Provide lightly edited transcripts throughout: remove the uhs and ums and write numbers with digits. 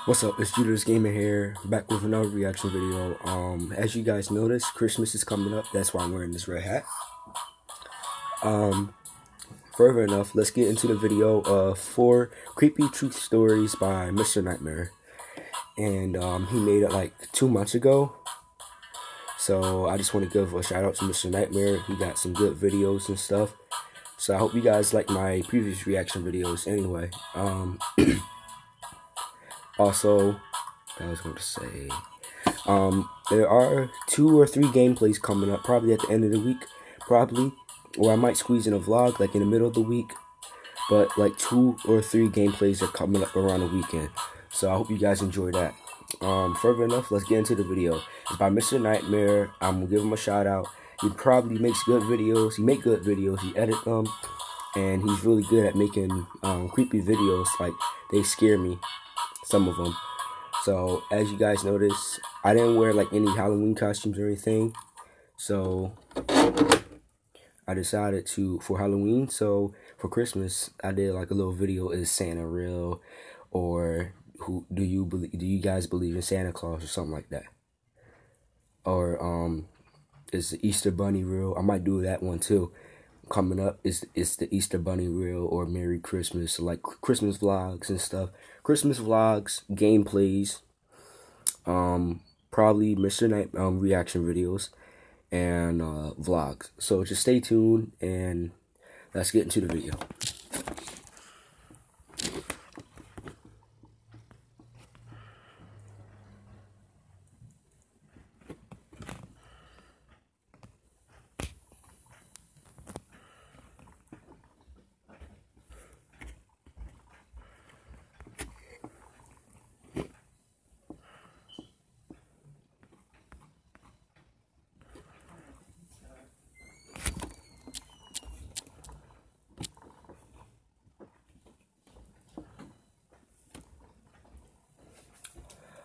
What's up, it's JuderzGaming here, back with another reaction video. As you guys noticed, Christmas is coming up, that's why I'm wearing this red hat. Further enough, let's get into the video of 4 creepy truth stories by Mr.Nightmare. And he made it like 2 months ago. So I just want to give a shout out to Mr.Nightmare. He got some good videos and stuff. So I hope you guys like my previous reaction videos anyway. Also, I was going to say, there are 2 or 3 gameplays coming up, probably at the end of the week, or I might squeeze in a vlog, like in the middle of the week, but like 2 or 3 gameplays are coming up around the weekend, so I hope you guys enjoy that. Further enough, let's get into the video. It's by Mr.Nightmare. I'm going to give him a shout out. He probably makes good videos, he edits them, and he's really good at making creepy videos, like, they scare me. Some of them. So as you guys notice, I didn't wear like any Halloween costumes or anything, so I decided to, for Halloween, so for Christmas I did like a little video, is Santa real, or do you guys believe in Santa Claus, or something like that, or is the Easter Bunny real? I might do that one too. Coming up is the Easter Bunny real, or Merry Christmas, so like Christmas vlogs and stuff. Christmas vlogs, gameplays, probably Mr. Night reaction videos, and vlogs. So just stay tuned and let's get into the video.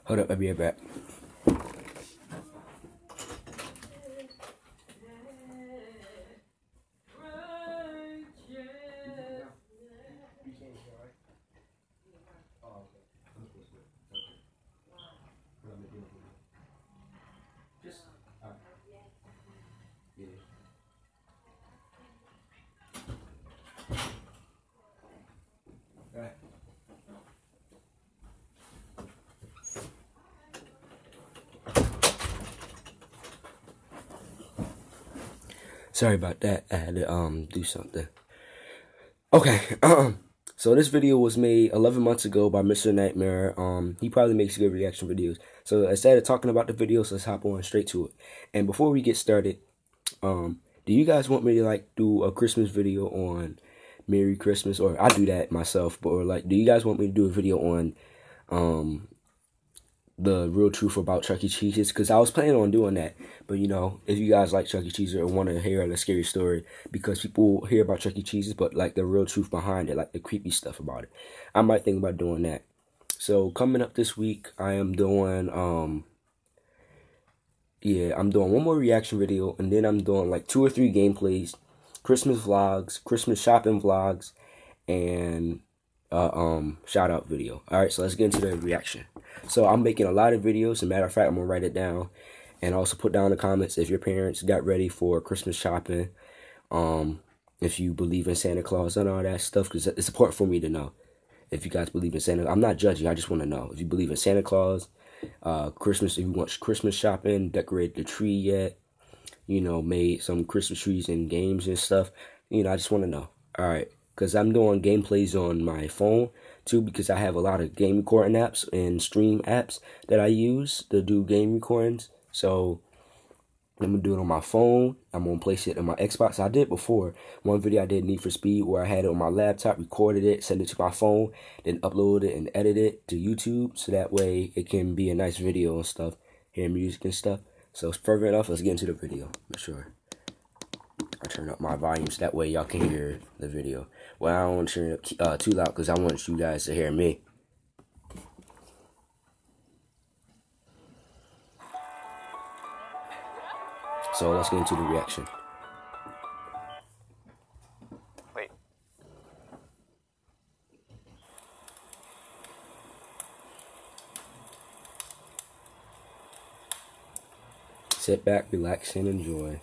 Hold up, I'll be right back. Sorry about that. I had to do something. Okay. So this video was made 11 months ago by Mr.Nightmare. He probably makes good reaction videos. So instead of talking about the videos, let's hop on straight to it. And before we get started, do you guys want me to like do a Christmas video on Merry Christmas, or I do that myself, but or like, do you guys want me to do a video on the real truth about Chuck E. Cheese's? Because I was planning on doing that, but you know, if you guys like Chuck E. Cheese or want to hear a scary story, because people hear about Chuck E. Cheese's, but like the real truth behind it, like the creepy stuff about it, I might think about doing that. So coming up this week, I am doing I'm doing one more reaction video, and then I'm doing like 2 or 3 gameplays, Christmas vlogs, Christmas shopping vlogs, and shout out video. Alright, so let's get into the reaction. So I'm making a lot of videos. As a matter of fact, I'm gonna write it down and also put down in the comments if your parents got ready for Christmas shopping, if you believe in Santa Claus and all that stuff, because it's important for me to know if you guys believe in Santa. I'm not judging, I just want to know if you believe in Santa Claus, Christmas, if you want Christmas shopping, decorated the tree yet, you know, made some Christmas trees and games and stuff. You know, I just want to know. Alright, because I'm doing gameplays on my phone too, because I have a lot of game recording apps and stream apps that I use to do game recordings. So I'm gonna do it on my phone. I'm gonna place it on my Xbox. I did before. One video I did, Need for Speed, where I had it on my laptop, recorded it, sent it to my phone, then upload it and edit it to YouTube, so that way it can be a nice video and stuff, hear music and stuff. So further enough, let's get into the video. Make sure I turn up my volumes, that way y'all can hear the video. Well, I don't want to turn it up too loud, because I want you guys to hear me. So let's get into the reaction. Sit back, relax, and enjoy.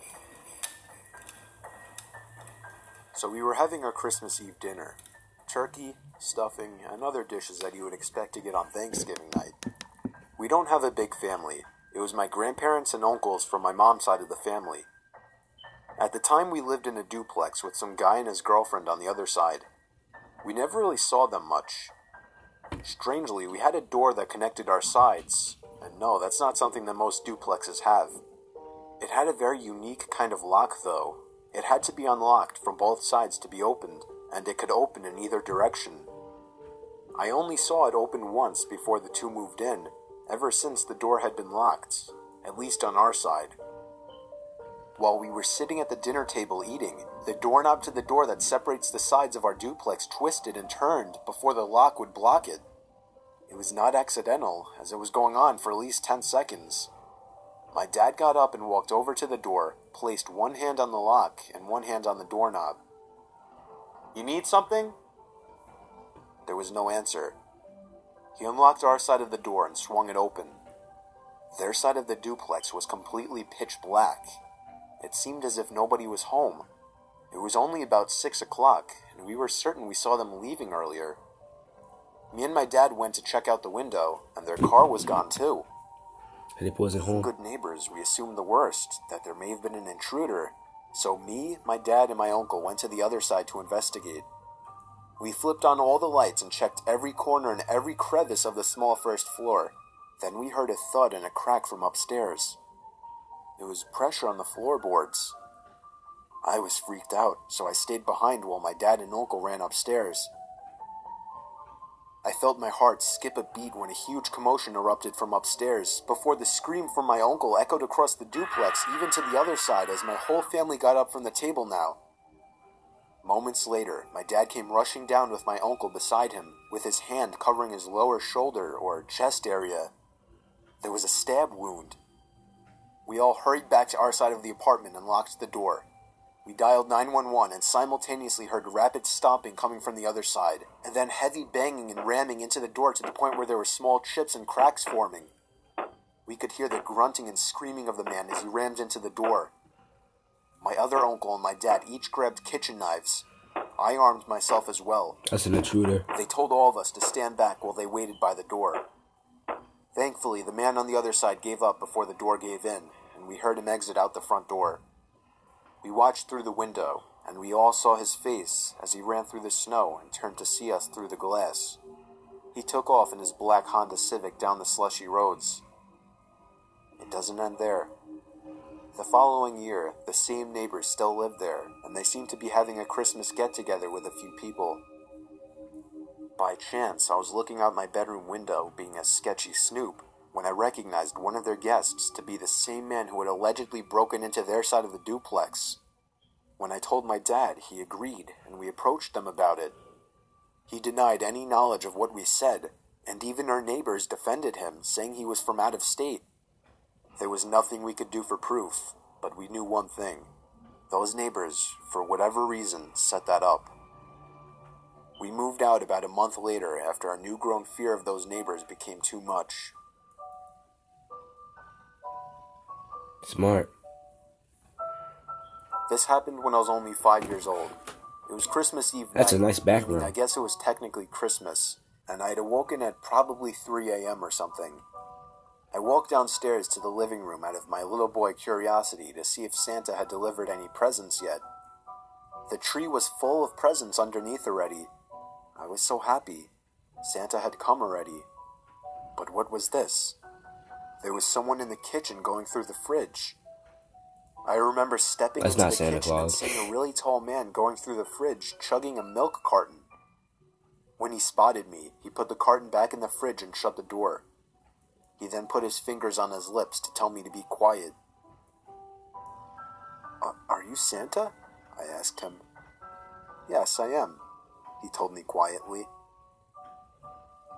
So we were having our Christmas Eve dinner. Turkey, stuffing, and other dishes that you would expect to get on Thanksgiving night. We don't have a big family. It was my grandparents and uncles from my mom's side of the family. At the time, we lived in a duplex with some guy and his girlfriend on the other side. We never really saw them much. Strangely, we had a door that connected our sides, and no, that's not something that most duplexes have. It had a very unique kind of lock, though. It had to be unlocked from both sides to be opened, and it could open in either direction. I only saw it open once before the two moved in, ever since the door had been locked, at least on our side. While we were sitting at the dinner table eating, the doorknob to the door that separates the sides of our duplex twisted and turned before the lock would block it. It was not accidental, as it was going on for at least 10 seconds. My dad got up and walked over to the door, placed one hand on the lock and one hand on the doorknob. "You need something?" There was no answer. He unlocked our side of the door and swung it open. Their side of the duplex was completely pitch black. It seemed as if nobody was home. It was only about 6 o'clock, and we were certain we saw them leaving earlier. Me and my dad went to check out the window, and their car was gone too. Wasn't home. Good neighbors, we assumed the worst, that there may have been an intruder. So me, my dad, and my uncle went to the other side to investigate. We flipped on all the lights and checked every corner and every crevice of the small first floor. Then we heard a thud and a crack from upstairs. It was pressure on the floorboards. I was freaked out, so I stayed behind while my dad and uncle ran upstairs. I felt my heart skip a beat when a huge commotion erupted from upstairs, before the scream from my uncle echoed across the duplex, even to the other side, as my whole family got up from the table now. Moments later, my dad came rushing down with my uncle beside him, with his hand covering his lower shoulder or chest area. There was a stab wound. We all hurried back to our side of the apartment and locked the door. We dialed 911 and simultaneously heard rapid stomping coming from the other side, and then heavy banging and ramming into the door to the point where there were small chips and cracks forming. We could hear the grunting and screaming of the man as he rammed into the door. My other uncle and my dad each grabbed kitchen knives. I armed myself as well. That's an intruder. They told all of us to stand back while they waited by the door. Thankfully, the man on the other side gave up before the door gave in, and we heard him exit out the front door. We watched through the window, and we all saw his face as he ran through the snow and turned to see us through the glass. He took off in his black Honda Civic down the slushy roads. It doesn't end there. The following year, the same neighbors still lived there, and they seemed to be having a Christmas get-together with a few people. By chance, I was looking out my bedroom window, being a sketchy snoop, when I recognized one of their guests to be the same man who had allegedly broken into their side of the duplex. When I told my dad, he agreed, and we approached them about it. He denied any knowledge of what we said, and even our neighbors defended him, saying he was from out of state. There was nothing we could do for proof, but we knew one thing. Those neighbors, for whatever reason, set that up. We moved out about a month later after our new-grown fear of those neighbors became too much. Smart. This happened when I was only 5 years old. It was Christmas Eve night. That's a nice background. I guess it was technically Christmas, and I had awoken at probably 3 a.m. or something. I walked downstairs to the living room out of my little boy curiosity to see if Santa had delivered any presents yet. The tree was full of presents underneath already. I was so happy. Santa had come already. But what was this? There was someone in the kitchen going through the fridge. I remember stepping into the kitchen and seeing a really tall man going through the fridge, chugging a milk carton. When he spotted me, he put the carton back in the fridge and shut the door. He then put his fingers on his lips to tell me to be quiet. Are you Santa? I asked him. Yes, I am, he told me quietly.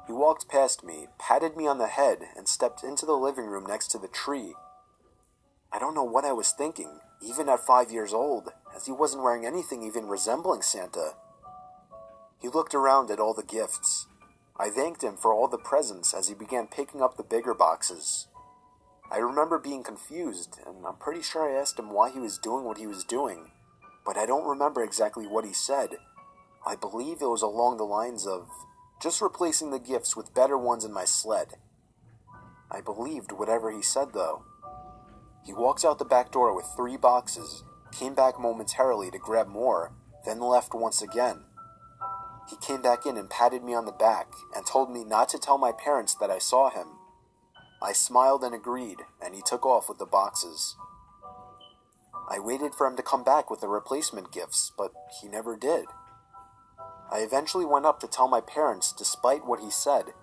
He walked past me, patted me on the head, and stepped into the living room next to the tree. I don't know what I was thinking, even at 5 years old, as he wasn't wearing anything even resembling Santa. He looked around at all the gifts. I thanked him for all the presents as he began picking up the bigger boxes. I remember being confused, and I'm pretty sure I asked him why he was doing what he was doing, but I don't remember exactly what he said. I believe it was along the lines of just replacing the gifts with better ones in my sled. I believed whatever he said, though. He walks out the back door with 3 boxes, came back momentarily to grab more, then left once again. He came back in and patted me on the back and told me not to tell my parents that I saw him. I smiled and agreed, and he took off with the boxes. I waited for him to come back with the replacement gifts, but he never did. I eventually went up to tell my parents despite what he said.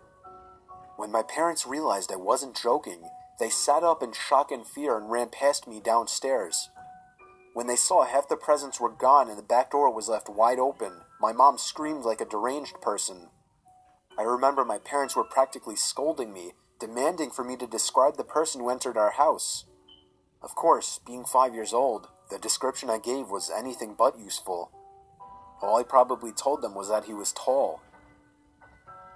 When my parents realized I wasn't joking, they sat up in shock and fear and ran past me downstairs. When they saw half the presents were gone and the back door was left wide open, my mom screamed like a deranged person. I remember my parents were practically scolding me, demanding for me to describe the person who entered our house. Of course, being 5 years old, the description I gave was anything but useful. All I probably told them was that he was tall.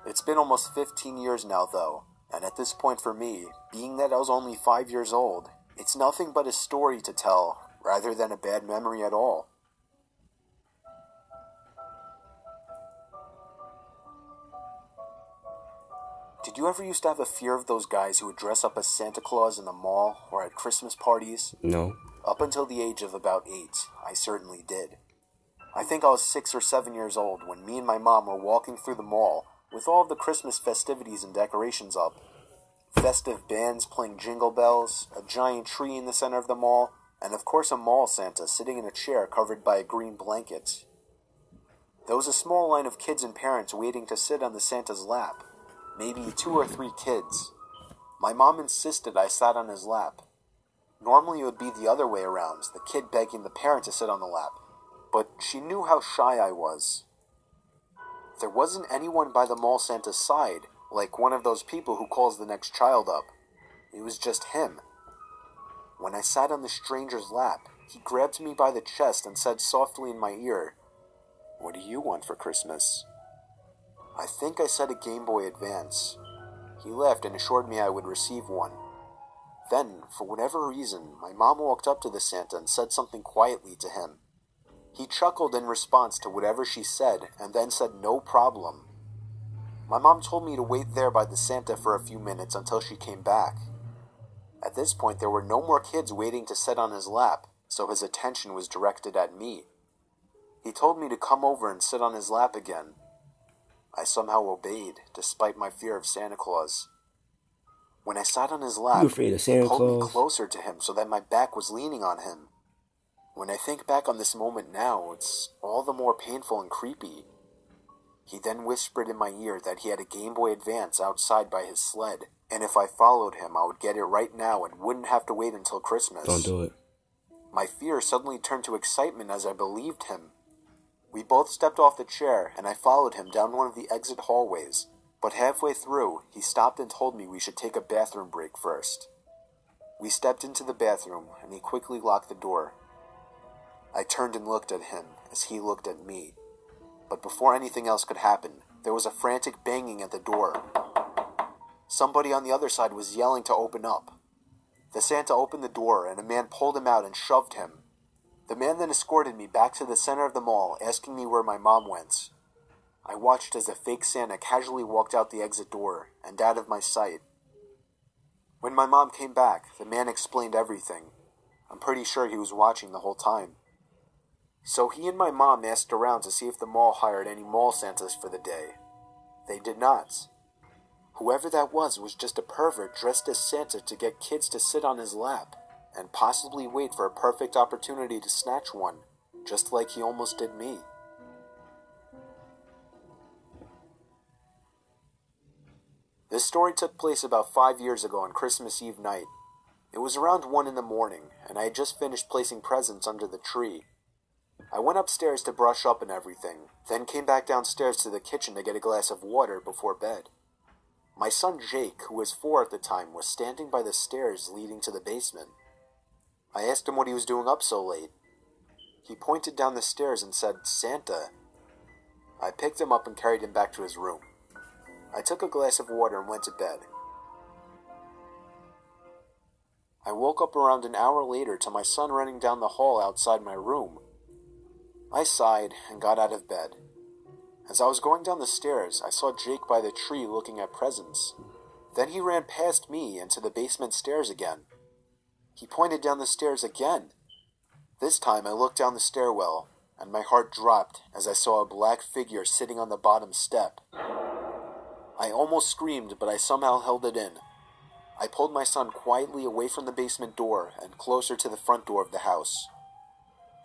It's been almost 15 years now, though, and at this point for me, being that I was only 5 years old, it's nothing but a story to tell, rather than a bad memory at all. Did you ever used to have a fear of those guys who would dress up as Santa Claus in the mall or at Christmas parties? No. Up until the age of about 8, I certainly did. I think I was 6 or 7 years old when me and my mom were walking through the mall with all of the Christmas festivities and decorations up. Festive bands playing jingle bells, a giant tree in the center of the mall, and of course a mall Santa sitting in a chair covered by a green blanket. There was a small line of kids and parents waiting to sit on the Santa's lap. Maybe 2 or 3 kids. My mom insisted I sat on his lap. Normally it would be the other way around, the kid begging the parent to sit on the lap, but she knew how shy I was. There wasn't anyone by the mall Santa's side, like one of those people who calls the next child up. It was just him. When I sat on the stranger's lap, he grabbed me by the chest and said softly in my ear, "What do you want for Christmas?" I think I said a Game Boy Advance. He laughed and assured me I would receive one. Then, for whatever reason, my mom walked up to the Santa and said something quietly to him. He chuckled in response to whatever she said and then said no problem. My mom told me to wait there by the Santa for a few minutes until she came back. At this point, there were no more kids waiting to sit on his lap, so his attention was directed at me. He told me to come over and sit on his lap again. I somehow obeyed, despite my fear of Santa Claus. When I sat on his lap, You afraid of Santa he pulled me Claus? closer to him so that my back was leaning on him. When I think back on this moment now, it's all the more painful and creepy. He then whispered in my ear that he had a Game Boy Advance outside by his sled, and if I followed him, I would get it right now and wouldn't have to wait until Christmas. Don't do it. My fear suddenly turned to excitement as I believed him. We both stepped off the chair, and I followed him down one of the exit hallways, but halfway through, he stopped and told me we should take a bathroom break first. We stepped into the bathroom, and he quickly locked the door. I turned and looked at him as he looked at me. But before anything else could happen, there was a frantic banging at the door. Somebody on the other side was yelling to open up. The Santa opened the door, and a man pulled him out and shoved him. The man then escorted me back to the center of the mall, asking me where my mom went. I watched as the fake Santa casually walked out the exit door, and out of my sight. When my mom came back, the man explained everything. I'm pretty sure he was watching the whole time. So he and my mom asked around to see if the mall hired any mall Santas for the day. They did not. Whoever that was just a pervert dressed as Santa to get kids to sit on his lap, and possibly wait for a perfect opportunity to snatch one, just like he almost did me. This story took place about 5 years ago on Christmas Eve night. It was around 1 in the morning, and I had just finished placing presents under the tree. I went upstairs to brush up and everything, then came back downstairs to the kitchen to get a glass of water before bed. My son Jake, who was 4 at the time, was standing by the stairs leading to the basement. I asked him what he was doing up so late. He pointed down the stairs and said, "Santa." I picked him up and carried him back to his room. I took a glass of water and went to bed. I woke up around an hour later to my son running down the hall outside my room. I sighed and got out of bed. As I was going down the stairs, I saw Jake by the tree looking at presents. Then he ran past me into the basement stairs again. He pointed down the stairs again. This time I looked down the stairwell, and my heart dropped as I saw a black figure sitting on the bottom step. I almost screamed, but I somehow held it in. I pulled my son quietly away from the basement door and closer to the front door of the house.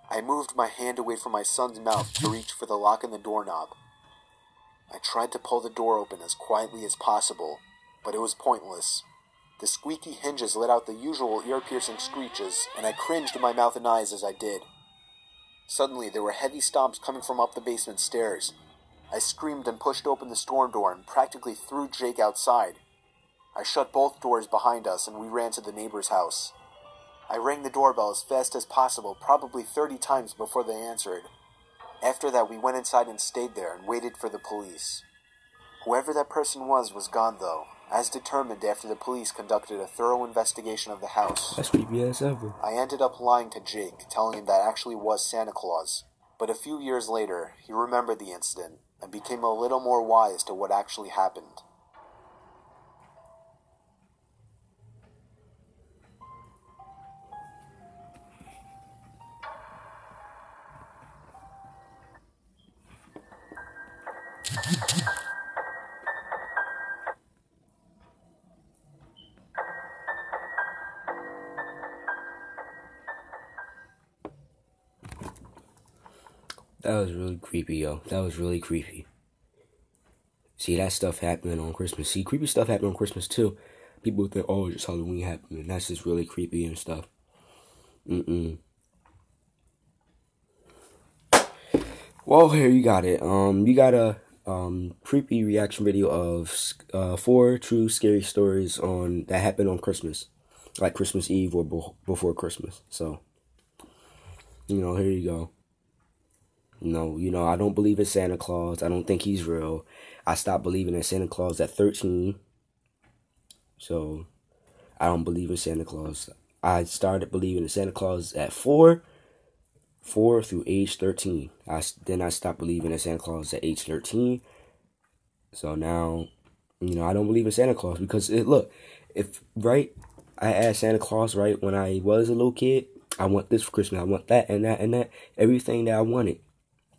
I moved my hand away from my son's mouth to reach for the lock in the doorknob. I tried to pull the door open as quietly as possible, but it was pointless. The squeaky hinges let out the usual ear-piercing screeches, and I cringed in my mouth and eyes as I did. Suddenly, there were heavy stomps coming from up the basement stairs. I screamed and pushed open the storm door and practically threw Jake outside. I shut both doors behind us and we ran to the neighbor's house. I rang the doorbell as fast as possible, probably 30 times before they answered. After that, we went inside and stayed there and waited for the police. Whoever that person was gone, though, as determined after the police conducted a thorough investigation of the house. That's creepy as ever. I ended up lying to Jake, telling him that actually was Santa Claus. But a few years later, he remembered the incident and became a little more wise to what actually happened. That was really creepy, yo. That was really creepy. See, that stuff happening on Christmas. See, creepy stuff happening on Christmas, too. People think, oh, it's just Halloween happening. That's just really creepy and stuff. Well, here you got it. You got a creepy reaction video of 4 true scary stories that happened on Christmas. Like Christmas Eve or before Christmas. So, here you go. I don't believe in Santa Claus. I don't think he's real. I stopped believing in Santa Claus at 13. So, I don't believe in Santa Claus. I started believing in Santa Claus at 4 through age 13. Then I stopped believing in Santa Claus at age 13. So now, I don't believe in Santa Claus because, I asked Santa Claus, when I was a little kid, I want this for Christmas, I want that and that and that, everything that I wanted.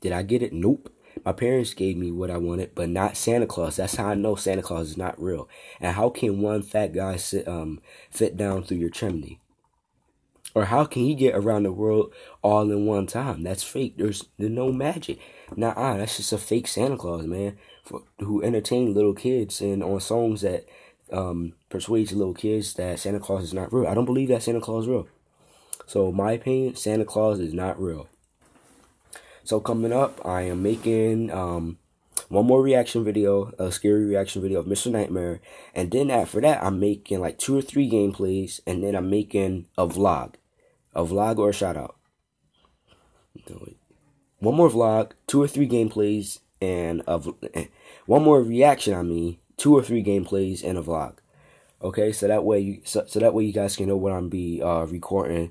Did I get it? Nope. My parents gave me what I wanted, but not Santa Claus. That's how I know Santa Claus is not real. And how can one fat guy fit down through your chimney? Or how can he get around the world all in one time? That's fake. There's no magic. Nah, that's just a fake Santa Claus, man, who entertain little kids and on songs that persuades little kids that Santa Claus is not real. I don't believe that Santa Claus is real. So, my opinion, Santa Claus is not real. So, coming up, I am making one more reaction video, a scary reaction video of Mr.Nightmare. And then after that, I'm making like 2 or 3 gameplays. And then I'm making a vlog. A vlog or a shout out. One more vlog, 2 or 3 gameplays, and one more reaction, 2 or 3 gameplays and a vlog. Okay, so that way you guys can know what I'm be recording,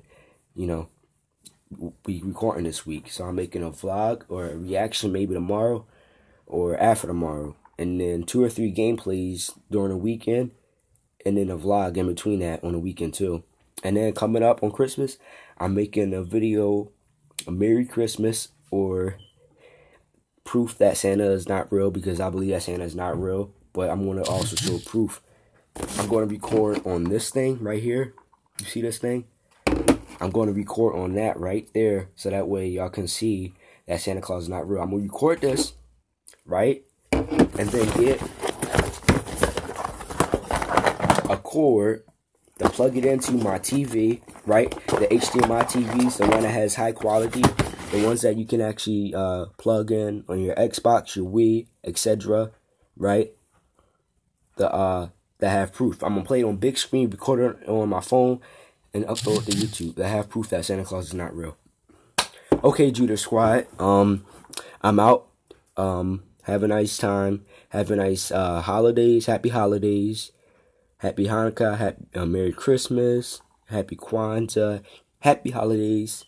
be recording this week. So I'm making a vlog or a reaction maybe tomorrow or after tomorrow, and then 2 or 3 gameplays during the weekend, and then a vlog in between that on the weekend too. And then coming up on Christmas, I'm making a video, a Merry Christmas, or proof that Santa is not real, because I believe that Santa is not real. But I'm going to also show proof. I'm going to record on this thing right here. You see this thing? I'm going to record on that right there, so that way y'all can see that Santa Claus is not real. I'm going to record this, right? And then get a cord to plug it into my TV, right? The HDMI TVs, the one that has high quality, the ones that you can actually plug in on your Xbox, your Wii, etc., right? That have proof. I'm gonna play it on big screen, record it on my phone, and upload it to YouTube. That have proof that Santa Claus is not real. Okay, Juderz Squad. I'm out. Have a nice time. Have a nice holidays. Happy holidays. Happy Hanukkah. Merry Christmas. Happy Kwanzaa, happy holidays,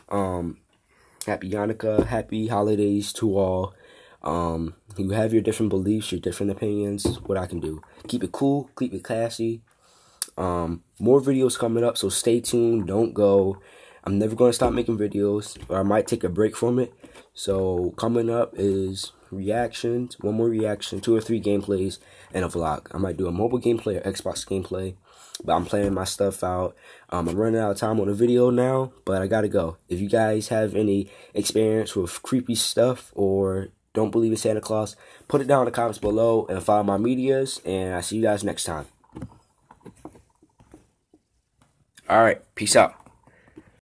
happy Hanukkah, happy holidays to all. You have your different beliefs, your different opinions. What I can do, keep it cool, keep it classy. More videos coming up, so stay tuned. Don't go. I'm never going to stop making videos, or I might take a break from it. So coming up is reactions, one more reaction, 2 or 3 gameplays, and a vlog. I might do a mobile gameplay or Xbox gameplay, but I'm planning my stuff out. I'm running out of time on the video now, but I gotta go. If you guys have any experience with creepy stuff or don't believe in Santa Claus, put it down in the comments below and follow my medias, and I'll see you guys next time. Alright, peace out.